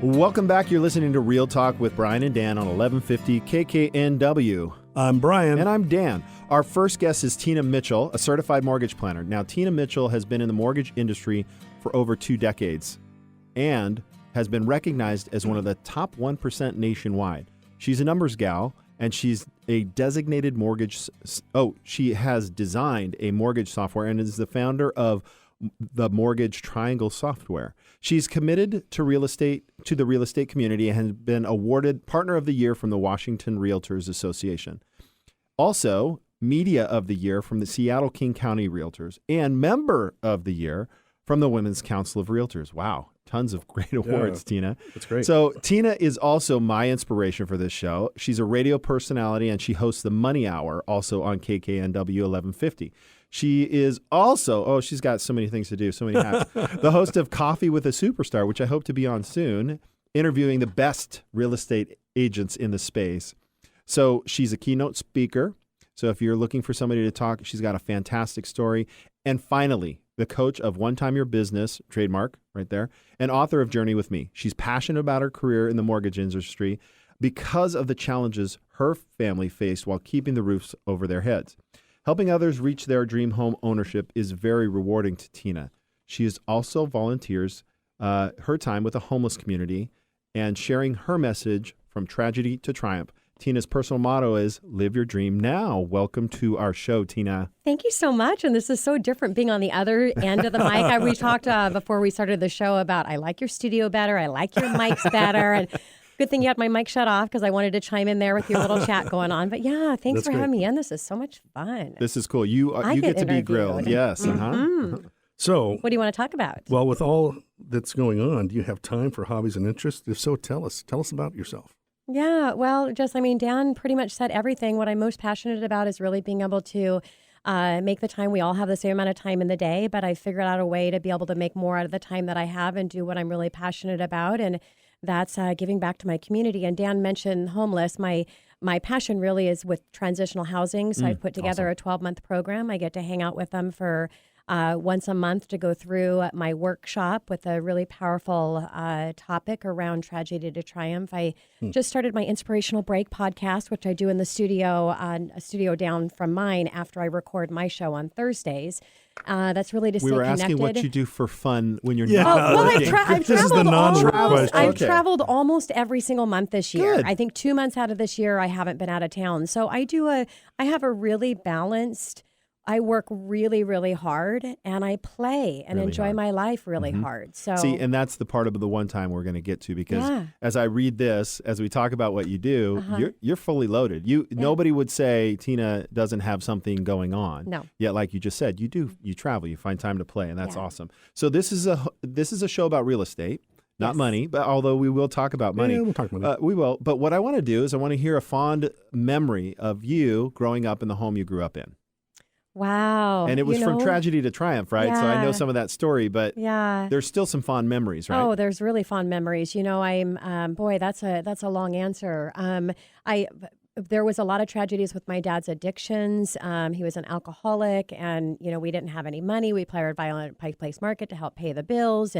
Welcome back. You're listening to Real Talk with Brian and Dan on 1150 KKNW. I'm Brian. And I'm Dan. Our first guest is Tina Mitchell, a certified mortgage planner. Now, Tina Mitchell has been in the mortgage industry for over 2 decades and has been recognized as one of the top 1% nationwide. She's a numbers gal, and she's a designated mortgage. She has designed a mortgage software and is the founder of the Mortgage Triangle software. She's committed to the real estate community and has been awarded Partner of the Year from the Washington REALTORS Association. Also, Media of the Year from the Seattle King County Realtors and Member of the Year from the Women's Council of Realtors. Wow. Tons of great awards, Tina. That's great. So Tina is also my inspiration for this show. She's a radio personality and she hosts the Money Hour also on KKNW 1150. She is also, she's got so many things to do, so many hats. The host of Coffee with a Superstar, which I hope to be on soon, interviewing the best real estate agents in the space. So she's a keynote speaker. So if you're looking for somebody to talk, she's got a fantastic story. And finally, the coach of One-Time Your Business, trademark right there, and author of Journey with Me. She's passionate about her career in the mortgage industry because of the challenges her family faced while keeping the roofs over their heads. Helping others reach their dream home ownership is very rewarding to Tina. She is also volunteers her time with the homeless community and sharing her message from tragedy to triumph. Tina's personal motto is live your dream now. Welcome to our show, Tina. Thank you so much. And this is so different being on the other end of the mic. We talked before we started the show about I like your studio better. I like your mics better. And good thing you had my mic shut off because I wanted to chime in there with your little chat going on. But yeah, thanks for having me in. This is so much fun. This is cool. You get to be grilled. Yes. So, what do you want to talk about? Well, with all that's going on, do you have time for hobbies and interests? If so, tell us. Tell us about yourself. Yeah, well, Dan pretty much said everything. What I'm most passionate about is really being able to make the time. We all have the same amount of time in the day, but I figured out a way to be able to make more out of the time that I have and do what I'm really passionate about. And that's giving back to my community. And Dan mentioned homeless. My passion really is with transitional housing. So I put together a 12-month program. I get to hang out with them for once a month to go through my workshop with a really powerful topic around tragedy to triumph. I just started my Inspirational Break podcast, which I do in the studio, on a studio down from mine after I record my show on Thursdays. That's really to stay connected. We were asking what you do for fun when you're not working. I've traveled almost every single month this year. Good. I think 2 months out of this year I haven't been out of town. So I have a really balanced. I work really, really hard, and I play and really enjoy hard. My life really hard. So see, and that's the part of the one time we're going to get to because as I read this, as we talk about what you do, you're fully loaded. Nobody would say Tina doesn't have something going on. No. Yet, like you just said, you travel, you find time to play, and that's awesome. So this is a show about real estate. Not money, but although we will talk about money. Yeah, we'll talk money. We will. But what I want to do is I want to hear a fond memory of you growing up in the home you grew up in. Wow. And it was from tragedy to triumph, right? So I know some of that story, but there's still some fond memories, right? Oh, there's really fond memories. I'm, that's a long answer. There was a lot of tragedies with my dad's addictions. He was an alcoholic and, we didn't have any money. We played violent Pike Place Market to help pay the bills.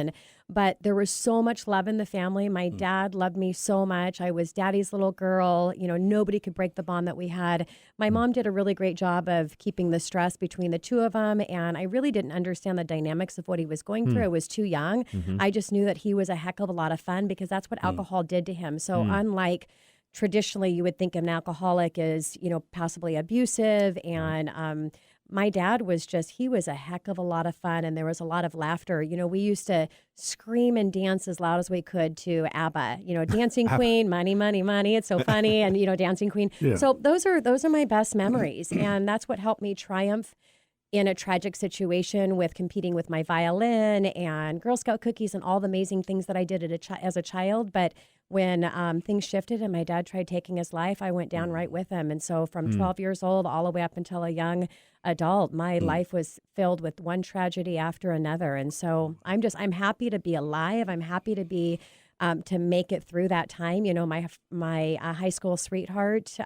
But there was so much love in the family. My dad loved me so much. I was daddy's little girl. Nobody could break the bond that we had. My mom did a really great job of keeping the stress between the two of them. And I really didn't understand the dynamics of what he was going through. I was too young. I just knew that he was a heck of a lot of fun because that's what alcohol did to him. So unlike traditionally, you would think an alcoholic is, possibly abusive. And my dad was he was a heck of a lot of fun. And there was a lot of laughter. We used to scream and dance as loud as we could to ABBA, Dancing Queen, money, money, money. It's so funny. And, Dancing Queen. Yeah. So those are my best memories. And that's what helped me triumph in a tragic situation with competing with my violin and Girl Scout cookies and all the amazing things that I did as a child. But when things shifted and my dad tried taking his life, I went down right with him. And so from 12 years old all the way up until a young adult, my life was filled with one tragedy after another. And so I'm happy to be alive. I'm happy to be to make it through that time. My high school sweetheart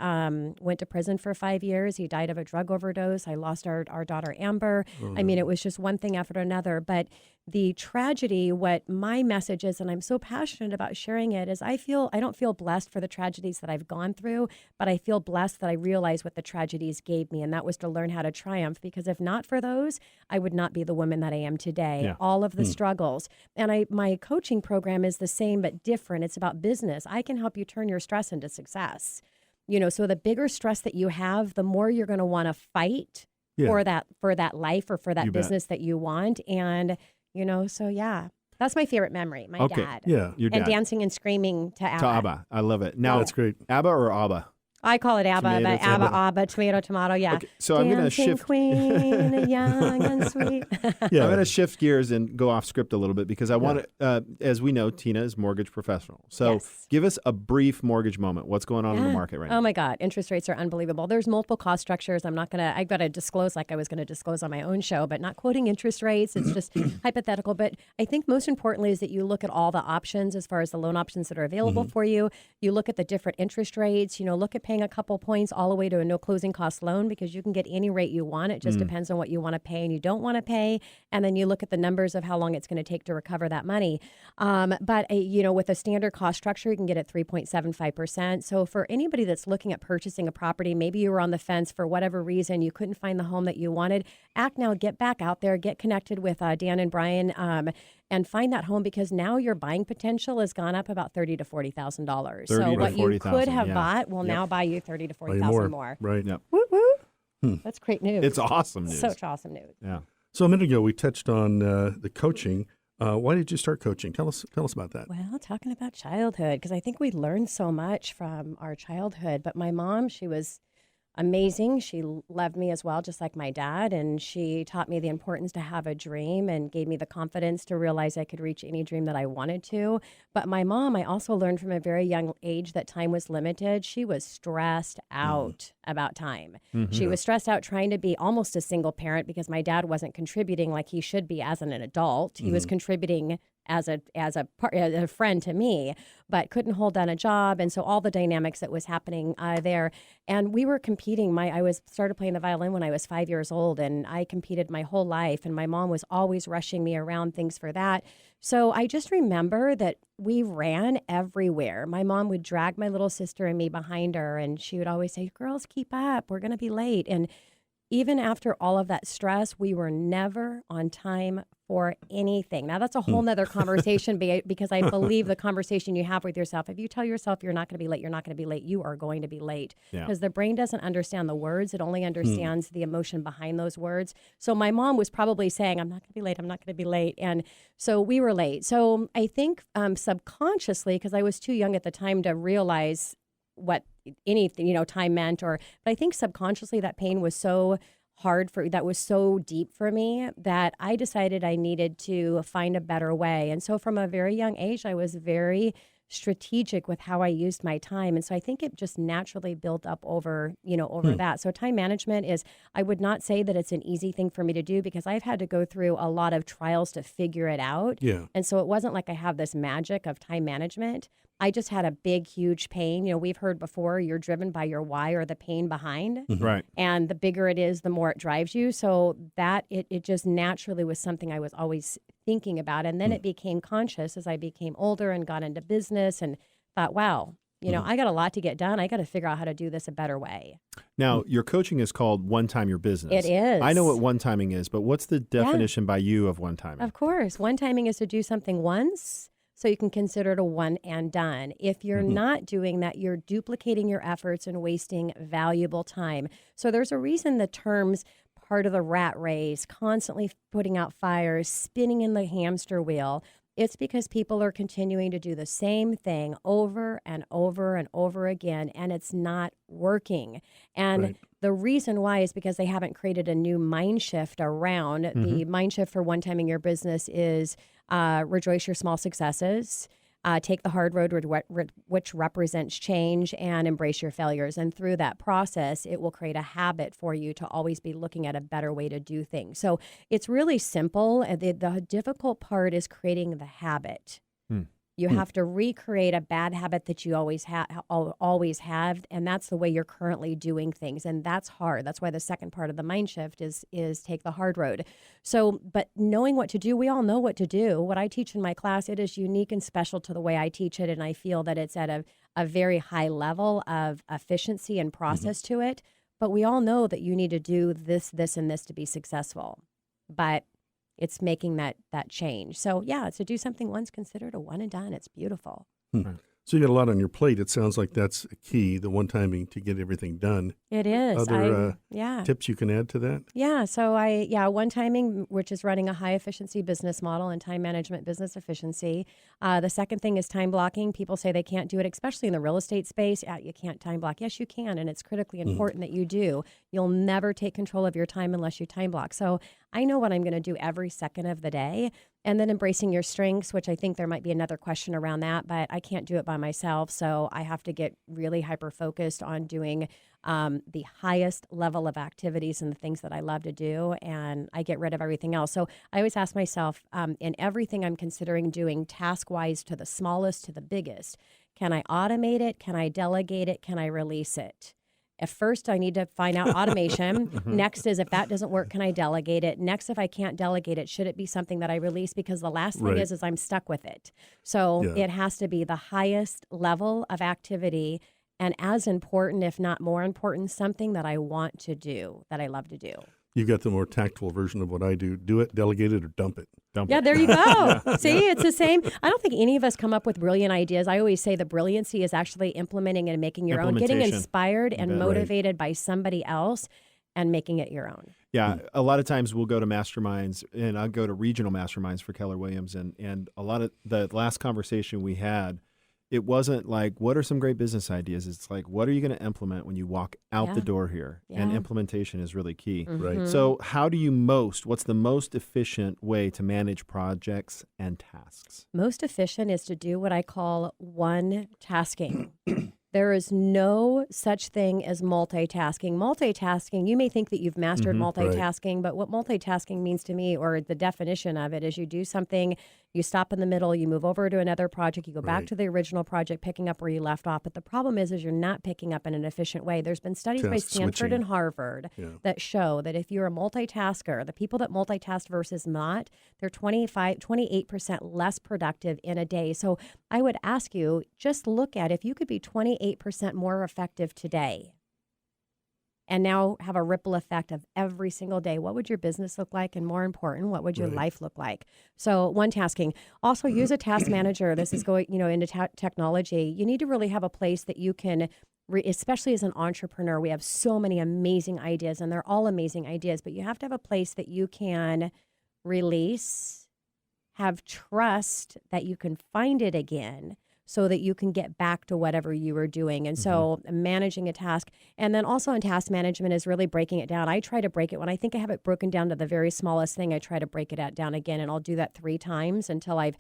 went to prison for 5 years. He died of a drug overdose. I lost our daughter, Amber. Oh, no. It was just one thing after another. But the tragedy, what my message is, and I'm so passionate about sharing it, is I don't feel blessed for the tragedies that I've gone through, but I feel blessed that I realized what the tragedies gave me, and that was to learn how to triumph, because if not for those, I would not be the woman that I am today. Yeah. All of the struggles. And my coaching program is the same but different. It's about business. I can help you turn your stress into success. So the bigger stress that you have, the more you're going to want to fight for that life or for that business that you want. And so yeah, that's my favorite memory. My dad. Yeah. Your dad. And dancing and screaming to ABBA. To ABBA. I love it. Now, That's great. ABBA or ABBA? I call it ABBA, Tomato, but ABBA, tomato. ABBA, tomato, tomato, yeah. Okay, so I'm going to shift. Queen, young and sweet. I'm going to shift gears and go off script a little bit because I want to, as we know, Tina is mortgage professional. So Yes. give us a brief mortgage moment. What's going on in the market right now? Oh my God, interest rates are unbelievable. There's multiple cost structures. I've got to disclose like I was going to disclose on my own show, but not quoting interest rates. It's just hypothetical. But I think most importantly is that you look at all the options as far as the loan options that are available for you. You look at the different interest rates, look at paying a couple points all the way to a no closing cost loan, because you can get any rate you want. It just depends on what you want to pay and you don't want to pay. And then you look at the numbers of how long it's going to take to recover that money. But with a standard cost structure, you can get at 3.75%. So for anybody that's looking at purchasing a property, maybe you were on the fence for whatever reason, you couldn't find the home that you wanted, act now, get back out there, get connected with Dan and Brian, and find that home, because now your buying potential has gone up about $30,000 to $40,000. So what you could have bought will now buy you $30,000 to $40,000 more. Right. Yep. Woo woo! That's great news. It's awesome news. Such awesome news. Yeah. So a minute ago, we touched on the coaching. Why did you start coaching? Tell us about that. Well, talking about childhood, because I think we learn so much from our childhood. But my mom, she was amazing. She loved me as well, just like my dad. And she taught me the importance to have a dream and gave me the confidence to realize I could reach any dream that I wanted to. But my mom, I also learned from a very young age that time was limited. She was stressed out about time. She was stressed out trying to be almost a single parent, because my dad wasn't contributing like he should be as an adult. He was contributing as a friend to me, but couldn't hold down a job. And so all the dynamics that was happening there. And we were competing. I started playing the violin when I was 5 years old, and I competed my whole life. And my mom was always rushing me around things for that. So I just remember that we ran everywhere. My mom would drag my little sister and me behind her, and she would always say, "Girls, keep up. We're going to be late." And even after all of that stress, we were never on time for anything. Now, that's a whole nother conversation, because I believe the conversation you have with yourself, if you tell yourself you're not going to be late, you're not going to be late, you are going to be late. Because the brain doesn't understand the words. It only understands the emotion behind those words. So my mom was probably saying, "I'm not going to be late, I'm not going to be late." And so we were late. So I think subconsciously, because I was too young at the time to realize what anything, time meant, but I think subconsciously that pain was so that was so deep for me that I decided I needed to find a better way. And so from a very young age, I was very strategic with how I used my time. And so I think it just naturally built up over that. So time management I would not say that it's an easy thing for me to do, because I've had to go through a lot of trials to figure it out. Yeah. And so it wasn't like I have this magic of time management. I just had a big, huge pain. We've heard before, you're driven by your why or the pain behind. Right. And the bigger it is, the more it drives you. So that it just naturally was something I was always thinking about. And then it became conscious as I became older and got into business and thought, wow, I got a lot to get done. I got to figure out how to do this a better way. Now, your coaching is called One-Time Your Business. It is. I know what one-timing is, but what's the definition by you of one-timing? Of course. One-timing is to do something once, so you can consider it a one and done. If you're not doing that, you're duplicating your efforts and wasting valuable time. So there's a reason the terms part of the rat race, constantly putting out fires, spinning in the hamster wheel. It's because people are continuing to do the same thing over and over and over again, and it's not working. And the reason why is because they haven't created a new mind shift around. The mind shift for one-timing your business is rejoice your small successes, take the hard road, which represents change, and embrace your failures. And through that process, it will create a habit for you to always be looking at a better way to do things. So it's really simple. The difficult part is creating the habit. You have to recreate a bad habit that you always have, and that's the way you're currently doing things, and that's hard. That's why the second part of the mind shift is take the hard road. So, but knowing what to do, we all know what to do. What I teach in my class, it is unique and special to the way I teach it, and I feel that it's at a very high level of efficiency and process to it. But we all know that you need to do this, this, and this to be successful. But it's making that change. So yeah, to do something once, considered a one and done. It's beautiful. So you got a lot on your plate. It sounds like that's a key, the one-timing to get everything done. It is. Other tips you can add to that? Yeah. So one-timing, which is running a high-efficiency business model and time management business efficiency. The second thing is time blocking. People say they can't do it, especially in the real estate space. You can't time block. Yes, you can, and it's critically important that you do. You'll never take control of your time unless you time block. So I know what I'm going to do every second of the day. And then embracing your strengths, which I think there might be another question around that, but I can't do it by myself. So I have to get really hyper-focused on doing the highest level of activities and the things that I love to do, and I get rid of everything else. So I always ask myself, in everything I'm considering doing task-wise to the smallest to the biggest, can I automate it? Can I delegate it? Can I release it? At first, I need to find out automation. Next is, if that doesn't work, can I delegate it? Next, if I can't delegate it, should it be something that I release? Because the last thing is I'm stuck with it. So it has to be the highest level of activity, and as important, if not more important, something that I want to do, that I love to do. You've got the more tactful version of what I do. Do it, delegate it, or dump it. Yeah, there you go. See, it's the same. I don't think any of us come up with brilliant ideas. I always say the brilliancy is actually implementing and making your own, getting inspired and motivated by somebody else and making it your own. Yeah, a lot of times we'll go to masterminds, and I'll go to regional masterminds for Keller Williams, and a lot of the last conversation we had, it wasn't like, what are some great business ideas? It's like, what are you going to implement when you walk out the door here? And implementation is really key. Right. So how do you what's the most efficient way to manage projects and tasks? Most efficient is to do what I call one tasking. There is no such thing as multitasking. Multitasking, you may think that you've mastered multitasking, but what multitasking means to me, or the definition of it, is you do something, you stop in the middle, you move over to another project, you go back to the original project, picking up where you left off. But the problem is you're not picking up in an efficient way. There's been studies by Stanford and Harvard that show that if you're a multitasker, the people that multitask versus not, they're 28% less productive in a day. So I would ask you, just look at if you could be 28% more effective today and now have a ripple effect of every single day, what would your business look like? And more important, what would your life look like? So one tasking. Also use a task manager. This is going, into technology. You need to really have a place that you can, especially as an entrepreneur, we have so many amazing ideas, and they're all amazing ideas, but you have to have a place that you can release, have trust that you can find it again, so that you can get back to whatever you were doing. And so managing a task. And then also in task management is really breaking it down. I try to break it. When I think I have it broken down to the very smallest thing, I try to break it down again. And I'll do that 3 times until I've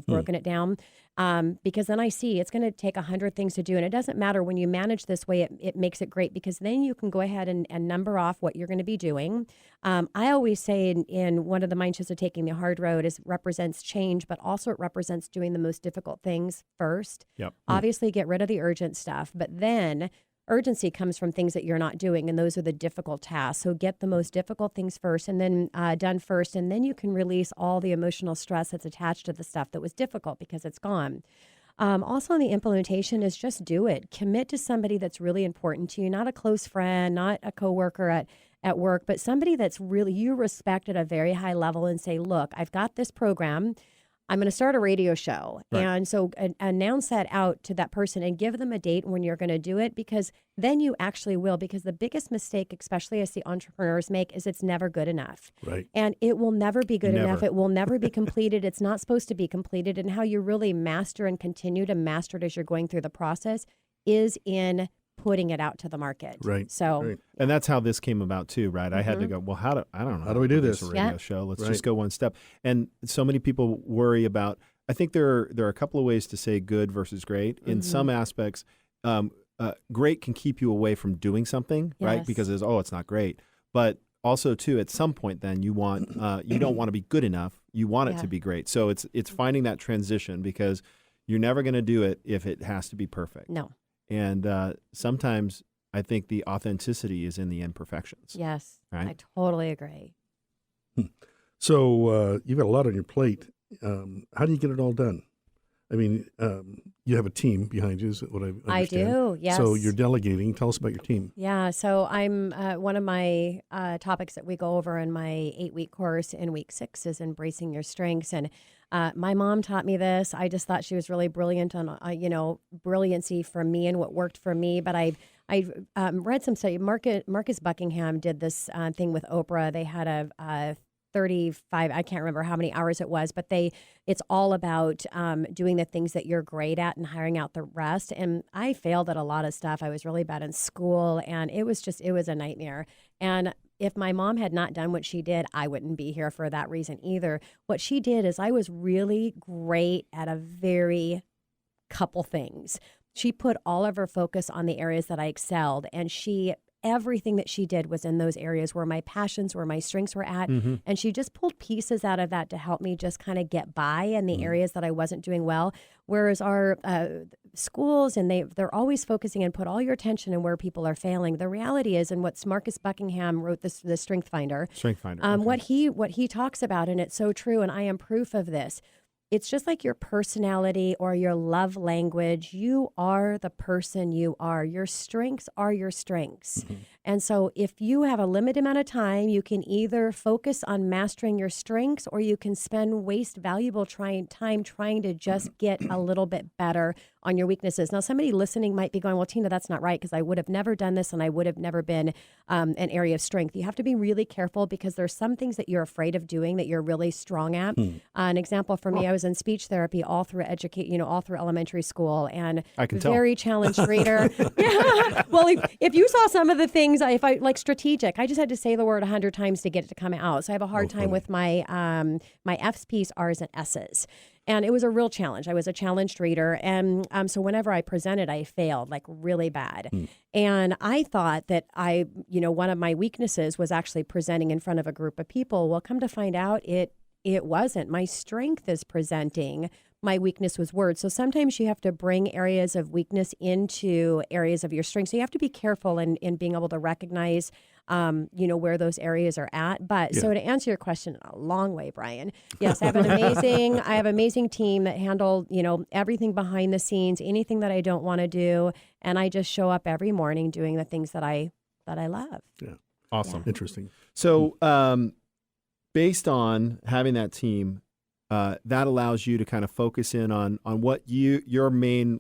broken it down. Because then I see it's going to take 100 things to do. And it doesn't matter when you manage this way, it makes it great, because then you can go ahead and number off what you're going to be doing. I always say in one of the mind shifts of taking the hard road is represents change, but also it represents doing the most difficult things first. Obviously get rid of the urgent stuff, but then urgency comes from things that you're not doing, and those are the difficult tasks. So get the most difficult things first, and then done first, and then you can release all the emotional stress that's attached to the stuff that was difficult because it's gone. Also in the implementation is just do it. Commit to somebody that's really important to you, not a close friend, not a coworker at work, but somebody that's really you respect at a very high level, and say, look, I've got this program. I'm going to start a radio show. And so announce that out to that person and give them a date when you're going to do it, because then you actually will. Because the biggest mistake, especially as the entrepreneurs make, is it's never good enough. And it will never be good enough. It will never be completed. It's not supposed to be completed. And how you really master and continue to master it as you're going through the process is in putting it out to the market. So, and that's how this came about too, right? I had to go, well, I don't know. How do we do this? A radio show. Let's just go one step. And so many people worry about, I think there are a couple of ways to say good versus great. In some aspects, great can keep you away from doing something, right? Because it's not great. But also too, at some point, then you want you don't want to be good enough. You want it to be great. So it's finding that transition, because you're never going to do it if it has to be perfect. No. And sometimes I think the authenticity is in the imperfections. Yes. Right? I totally agree. So you've got a lot on your plate. How do you get it all done? I mean, you have a team behind you, is what I understand. I do, yes. So you're delegating. Tell us about your team. Yeah, so I'm one of my topics that we go over in my 8-week course in week 6 is embracing your strengths. And my mom taught me this. I just thought she was really brilliant on, brilliancy for me and what worked for me. But I read some study. Marcus Buckingham did this thing with Oprah. They had a 35, I can't remember how many hours it was, but it's all about doing the things that you're great at and hiring out the rest. And I failed at a lot of stuff. I was really bad in school, and it was a nightmare. And if my mom had not done what she did, I wouldn't be here for that reason either. What she did is I was really great at a very couple things. She put all of her focus on the areas that I excelled, and everything that she did was in those areas where my passions, where my strengths were at. Mm-hmm. And she just pulled pieces out of that to help me just kind of get by in the areas that I wasn't doing well. Whereas our schools, and they're always focusing and put all your attention in where people are failing. The reality is, and what Marcus Buckingham wrote, the Strength Finder. Okay. What he talks about, and it's so true, and I am proof of this. It's just like your personality or your love language. You are the person you are. Your strengths are your strengths. Mm-hmm. And so if you have a limited amount of time, you can either focus on mastering your strengths, or you can waste valuable time trying to just get a little bit better on your weaknesses. Now, somebody listening might be going, well, Tina, that's not right, because I would have never done this and I would have never been an area of strength. You have to be really careful, because there's some things that you're afraid of doing that you're really strong at. An example for me, I was in speech therapy all through all through elementary school, and I can tell. Very challenged reader. Yeah. Well, if you saw some of the things, if I like strategic, I just had to say the word 100 times to get it to come out. So I have a hard time with my my F's, P's, R's, and S's. And it was a real challenge. I was a challenged reader. And so whenever I presented, I failed like really bad. And I thought that one of my weaknesses was actually presenting in front of a group of people. Well, come to find out, it wasn't. My strength is presenting. My weakness was words. So sometimes you have to bring areas of weakness into areas of your strength. So you have to be careful in being able to recognize, where those areas are at. But so to answer your question in a long way, Brian, yes, I have an amazing team that handle, everything behind the scenes, anything that I don't want to do. And I just show up every morning doing the things that I love. Yeah. Awesome. Yeah. Interesting. So based on having that team, that allows you to kind of focus in on what your main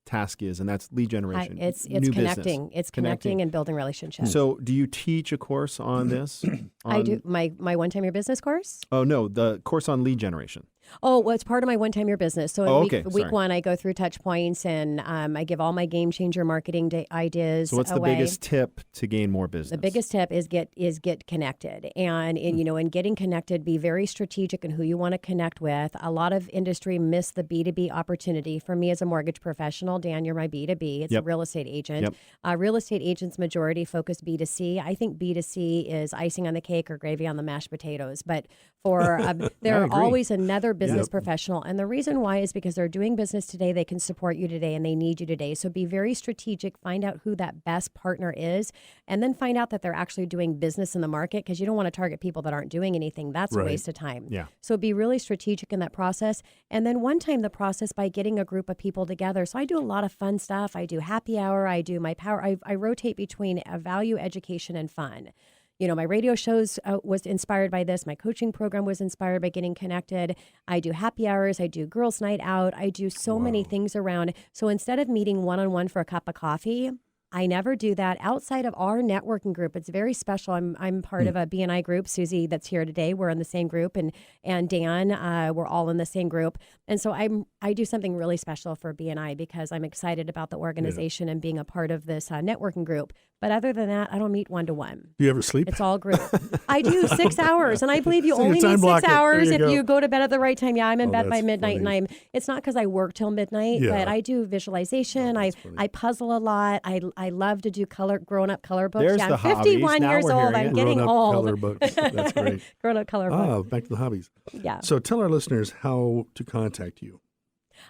task is, and that's lead generation. It's new connecting. business. It's connecting and building relationships. So do you teach a course on this? I do. My One-Time Your Business course? Oh, no, the course on lead generation. Oh, well, it's part of my One-Time Your Business. So in week Sorry. 1, I go through touch points, and I give all my game changer marketing ideas So what's away. the biggest tip to gain more business? The biggest tip is get connected, and in getting connected, be very strategic in who you want to connect with. A lot of industry miss the B2B opportunity. For me as a mortgage professional, Dan, you're my B2B. It's a real estate agent. Yep. Real estate agents majority focus B2C. I think B2C is icing on the cake or gravy on the mashed potatoes. But for there are always another business professional, and the reason why is because they're doing business today. They can support you today, and they need you today. So be very strategic. Find out who that best partner is, and then find out that they're actually doing business in the market, because you don't want to target people that aren't doing anything. That's a waste of time. Yeah. So be really strategic in that process, and then one-time the process by getting a group of people together. So I do a lot of fun stuff. I do happy hour. I do my power. I rotate between value, education, and fun. My radio shows was inspired by this. My coaching program was inspired by getting connected. I do happy hours. I do girls' night out. I do so many things around. So instead of meeting one-on-one for a cup of coffee, I never do that outside of our networking group. It's very special. I'm part of a BNI group. Susie, that's here today, we're in the same group, and Dan, we're all in the same group. And so I do something really special for BNI because I'm excited about the organization and being a part of this networking group. But other than that, I don't meet one-to-one. Do you ever sleep? It's all group. I do 6 hours, and I believe you So you only time need 6 block it. There hours you if go. you go to bed at the right time. Yeah, I'm in bed by that's midnight, funny. and it's not because I work till midnight, Yeah. but I do visualization. that's funny. I puzzle a lot. I love to do grown-up color books. There's yeah, the I'm hobbies. 51 Now years we're old. hearing I'm it. getting Grown-up old. color books. That's great. Grown-up color books. Back to the hobbies. Yeah. So tell our listeners how to contact you.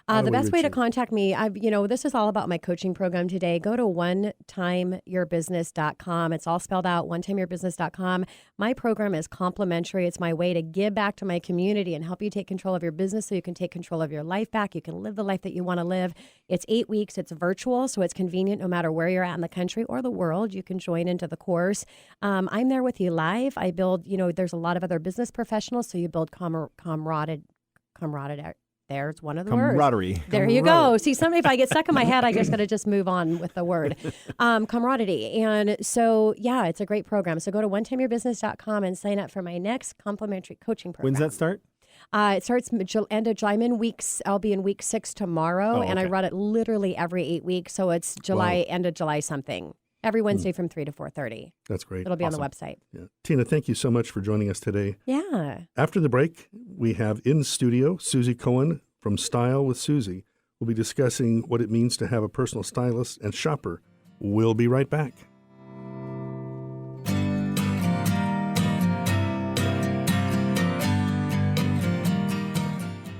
How do The we best way reach to you? contact me, this is all about my coaching program today. Go to OneTimeYourBusiness.com. It's all spelled out, OneTimeYourBusiness.com. My program is complimentary. It's my way to give back to my community and help you take control of your business so you can take control of your life back. You can live the life that you want to live. It's 8 weeks. It's virtual, so it's convenient no matter where you're at in the country or the world. You can join into the course. I'm there with you live. I build, there's a lot of other business professionals, so you build camaraderie. There's one of the Camaraderie. words. There you go. See, if I get stuck in my head, I just got to just move on with the word. Camaraderie. And so, yeah, it's a great program. So go to OneTimeYourBusiness.com and sign up for my next complimentary coaching program. When's that start? It starts end of July. I'll be in week 6 tomorrow, and I okay. run it literally every 8 weeks. So it's end of July something. Every Wednesday from 3 to 4:30. That's great. It'll be on the website. Yeah. Tina, thank you so much for joining us today. Yeah. After the break, we have in studio Susie Cohen from Style with Susie. We'll be discussing what it means to have a personal stylist and shopper. We'll be right back.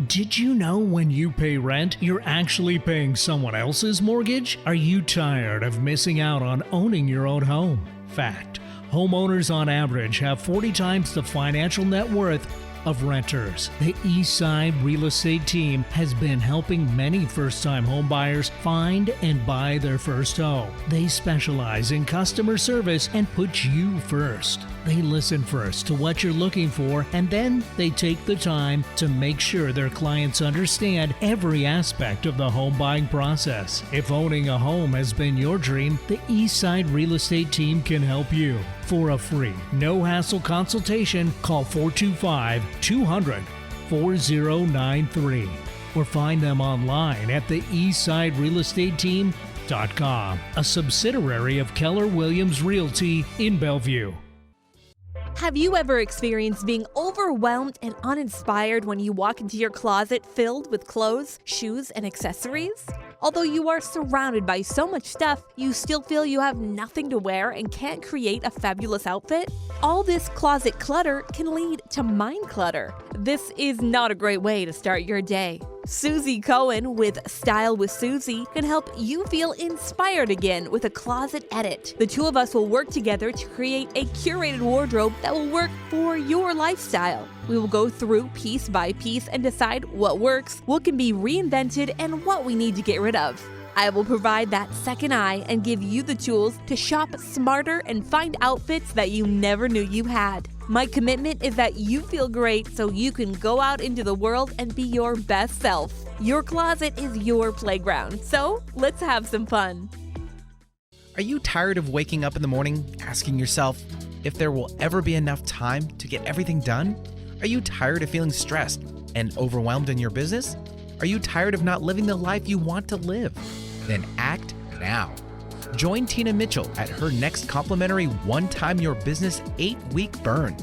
Did you know when you pay rent, you're actually paying someone else's mortgage? Are you tired of missing out on owning your own home? Fact: homeowners on average have 40 times the financial net worth of renters. The Eastside Real Estate Team has been helping many first-time home buyers find and buy their first home. They specialize in customer service and put you first. They listen first to what you're looking for, and then they take the time to make sure their clients understand every aspect of the home buying process. If owning a home has been your dream, the Eastside Real Estate Team can help you. For a free, no-hassle consultation, call 425-200-4093 or find them online at the EastsideRealEstateTeam.com, a subsidiary of Keller Williams Realty in Bellevue. Have you ever experienced being overwhelmed and uninspired when you walk into your closet filled with clothes, shoes, and accessories? Although you are surrounded by so much stuff, you still feel you have nothing to wear and can't create a fabulous outfit? All this closet clutter can lead to mind clutter. This is not a great way to start your day. Susie Cohen with Style with Susie can help you feel inspired again with a closet edit. The two of us will work together to create a curated wardrobe that will work for your lifestyle. We will go through piece by piece and decide what works, what can be reinvented, and what we need to get rid of. I will provide that second eye and give you the tools to shop smarter and find outfits that you never knew you had. My commitment is that you feel great so you can go out into the world and be your best self. Your closet is your playground, so let's have some fun. Are you tired of waking up in the morning asking yourself if there will ever be enough time to get everything done? Are you tired of feeling stressed and overwhelmed in your business? Are you tired of not living the life you want to live? Then act now. Join Tina Mitchell at her next complimentary One-Time Your Business 8-week burn.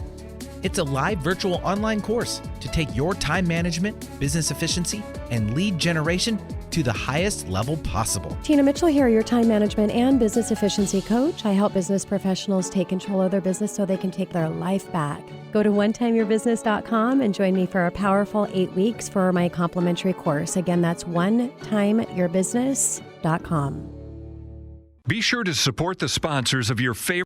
It's a live virtual online course to take your time management, business efficiency, and lead generation to the highest level possible. Tina Mitchell here, your time management and business efficiency coach. I help business professionals take control of their business so they can take their life back. Go to OneTimeYourBusiness.com and join me for a powerful 8 weeks for my complimentary course. Again, that's OneTimeYourBusiness.com. Be sure to support the sponsors of your favorite